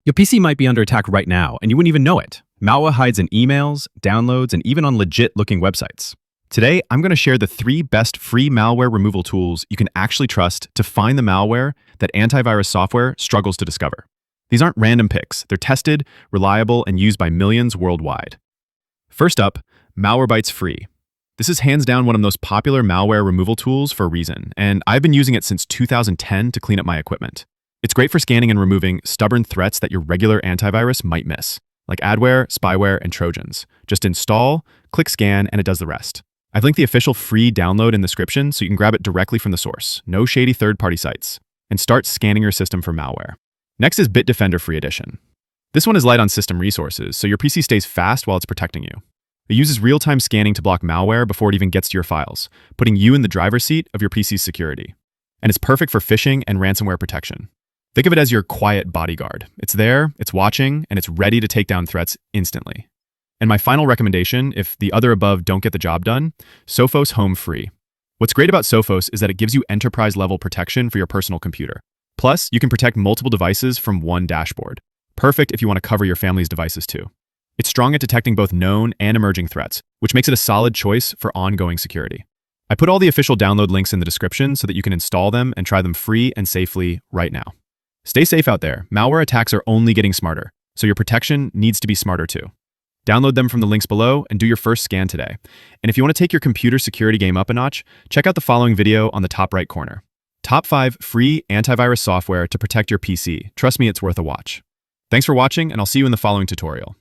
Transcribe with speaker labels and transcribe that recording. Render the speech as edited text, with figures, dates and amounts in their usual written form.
Speaker 1: Your PC might be under attack right now, and you wouldn't even know it. Malware hides in emails, downloads, and even on legit-looking websites. Today, I'm going to share the 3 best free malware removal tools you can actually trust to find the malware that antivirus software struggles to discover. These aren't random picks. They're tested, reliable, and used by millions worldwide. First up, Malwarebytes Free. This is hands down one of the most popular malware removal tools for a reason, and I've been using it since 2010 to clean up my equipment. It's great for scanning and removing stubborn threats that your regular antivirus might miss, like adware, spyware, and Trojans. Just install, click scan, and it does the rest. I've linked the official free download in the description so you can grab it directly from the source, no shady third-party sites, and start scanning your system for malware. Next is Bitdefender Free Edition. This one is light on system resources, so your PC stays fast while it's protecting you. It uses real-time scanning to block malware before it even gets to your files, putting you in the driver's seat of your PC's security. And it's perfect for phishing and ransomware protection. Think of it as your quiet bodyguard. It's there, it's watching, and it's ready to take down threats instantly. And my final recommendation, if the other above don't get the job done, Sophos Home Free. What's great about Sophos is that it gives you enterprise-level protection for your personal computer. Plus, you can protect multiple devices from one dashboard. Perfect if you want to cover your family's devices too. It's strong at detecting both known and emerging threats, which makes it a solid choice for ongoing security. I put all the official download links in the description so that you can install them and try them free and safely right now. Stay safe out there. Malware attacks are only getting smarter, so your protection needs to be smarter too. Download them from the links below and do your first scan today. And if you want to take your computer security game up a notch, check out the following video on the top right corner. Top 5 free antivirus software to protect your PC. Trust me, it's worth a watch. Thanks for watching, and I'll see you in the following tutorial.